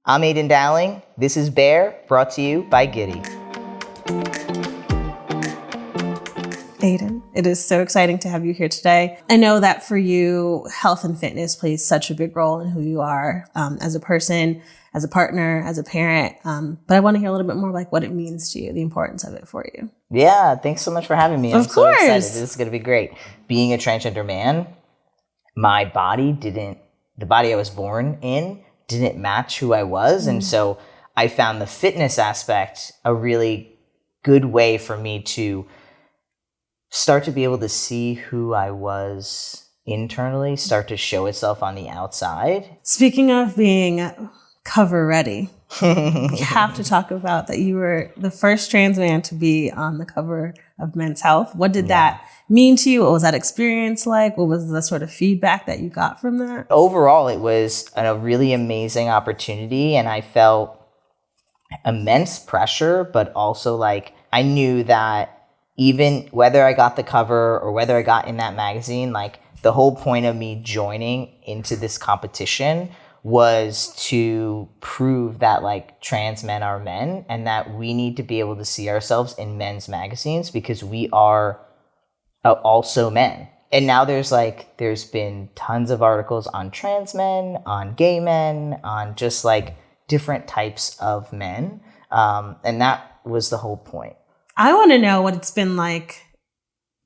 I'm Aydian Dowling. This is Bear, brought to you by Giddy. Aydian, it is so exciting to have you here today. I know that for you, health and fitness plays such a big role in who you are as a person, as a partner, as a parent. But I want to hear a little bit more like what it means to you, the importance of it for you. Yeah, thanks so much for having me. Of I'm so course. excited. This is going to be great. Being a transgender man, my body the body I was born in didn't match who I was. And so I found the fitness aspect a really good way for me to start to be able to see who I was internally, start to show itself on the outside. Speaking of being cover ready, we have to talk about that you were the first trans man to be on the cover of Men's Health. What did that mean to you? What was that experience like? What was the sort of feedback that you got from that? Overall, it was a really amazing opportunity, and I felt immense pressure, but also like I knew that even whether I got the cover or whether I got in that magazine, like the whole point of me joining into this competition was to prove that like trans men are men and that we need to be able to see ourselves in men's magazines because we are also men. And now there's been tons of articles on trans men, on gay men, on just like different types of men. And that was the whole point. I want to know what it's been like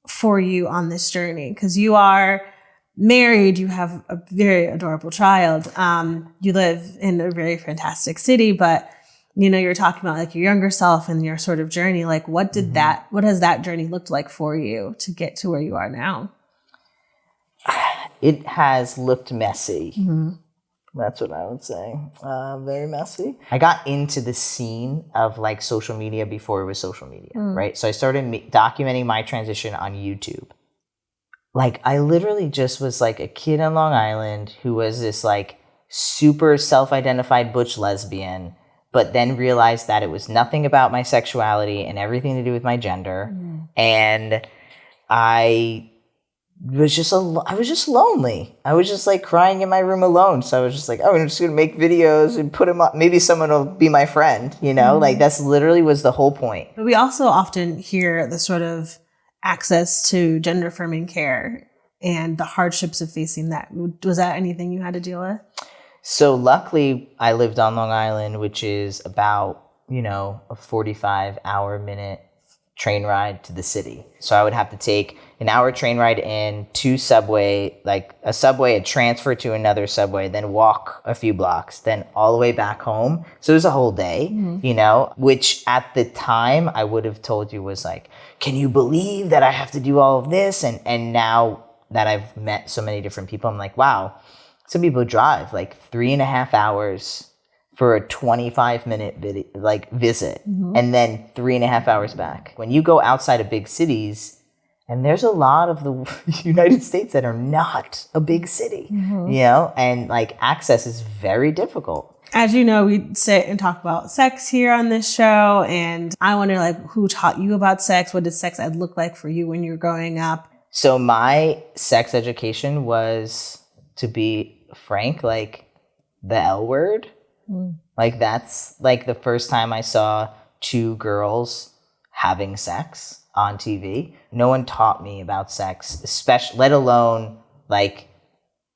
for you on this journey, because you are married, you have a very adorable child. You live in a very fantastic city, but you know, you're talking about like your younger self and your sort of journey. Like what has that journey looked like for you to get to where you are now? It has looked messy. That's what I would say. Very messy. I got into the scene of like social media before it was social media, right? So I started documenting my transition on YouTube. Like I literally just was like a kid on Long Island who was this like super self-identified butch lesbian, but then realized that it was nothing about my sexuality and everything to do with my gender. And I was just lonely. I was just like crying in my room alone. So I was just like, oh, I'm just going to make videos and put them up. Maybe someone will be my friend, you know? Like that's literally was the whole point. But we also often hear the sort of access to gender affirming care and the hardships of facing that. Was that anything you had to deal with? So luckily I lived on Long Island, which is about, a 45-minute train ride to the city. So I would have to take an hour train ride in, to subway, like a subway, a transfer to another subway, then walk a few blocks, then all the way back home. So it was a whole day, which at the time I would have told you was like, can you believe that I have to do all of this? And now that I've met so many different people, I'm like, wow, some people drive like 3.5 hours for a 25-minute visit and then 3.5 hours back. When you go outside of big cities, and there's a lot of the United States that are not a big city, and like access is very difficult. As you know, we sit and talk about sex here on this show, and I wonder like who taught you about sex? What did sex ed look like for you when you were growing up? So my sex education was, to be frank, like the L word. Like that's like the first time I saw two girls having sex on TV. No one taught me about sex, especially, let alone like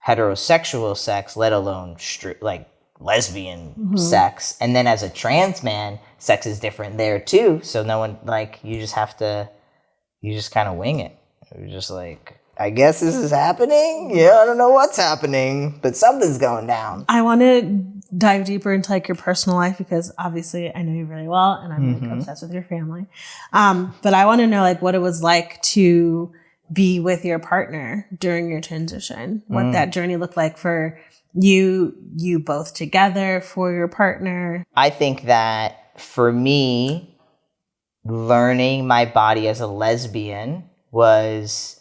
heterosexual sex, let alone like lesbian sex. And then as a trans man, sex is different there too. So no one, like, you just kind of wing it. You're just like, I guess this is happening. Yeah, I don't know what's happening, but something's going down. I want to dive deeper into like your personal life because obviously I know you really well and I'm like obsessed with your family. But I want to know like what it was like to be with your partner during your transition, what that journey looked like for you both together, for your partner. I think that for me, learning my body as a lesbian was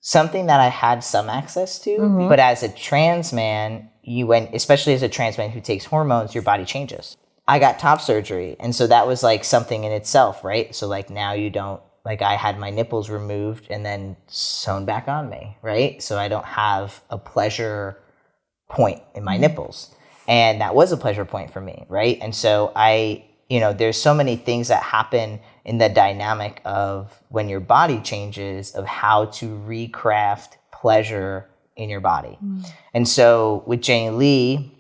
something that I had some access to, but as a trans man, especially as a trans man who takes hormones, your body changes. I got top surgery, and so that was like something in itself, right? So like now you don't, like I had my nipples removed and then sewn back on me, right? So I don't have a pleasure point in my nipples. And that was a pleasure point for me, right? And so there's so many things that happen in the dynamic of when your body changes, of how to recraft pleasure in your body. And so with Jane Lee,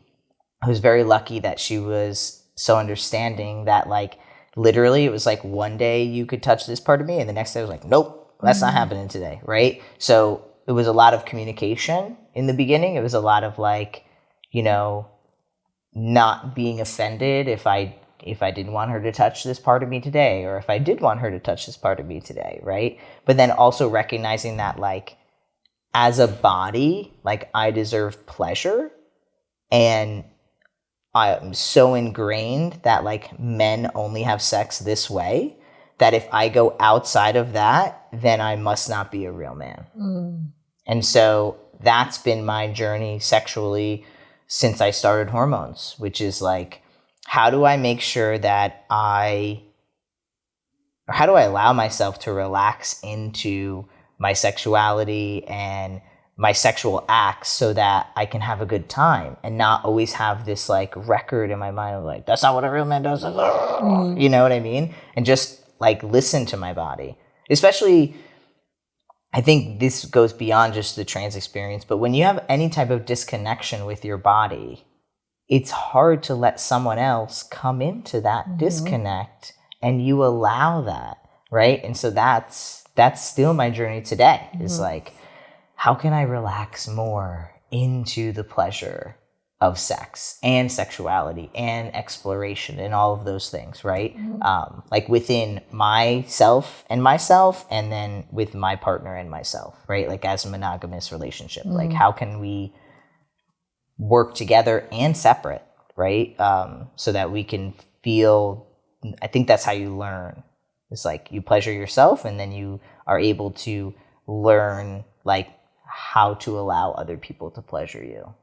I was very lucky that she was so understanding that, like, literally it was like one day you could touch this part of me and the next day I was like, nope, that's not happening today, right? So it was a lot of communication in the beginning. It was a lot of, like, not being offended if I didn't want her to touch this part of me today, or if I did want her to touch this part of me today, right? But then also recognizing that, like, as a body, like, I deserve pleasure, and I'm so ingrained that, like, men only have sex this way, that if I go outside of that, then I must not be a real man. And so that's been my journey sexually since I started hormones, which is, like, how do I make sure that how do I allow myself to relax into my sexuality and my sexual acts so that I can have a good time and not always have this, like, record in my mind of, like, that's not what a real man does. You know what I mean? And just, like, listen to my body. Especially, I think this goes beyond just the trans experience, but when you have any type of disconnection with your body, it's hard to let someone else come into that disconnect, and you allow that, right? And so that's still my journey today. Is like, how can I relax more into the pleasure of sex and sexuality and exploration and all of those things, right? Like, within myself, and then with my partner and myself, right? Like, as a monogamous relationship, like, how can we work together and separate, right? So that we can feel, I think that's how you learn. It's like, you pleasure yourself, and then you are able to learn, like, how to allow other people to pleasure you.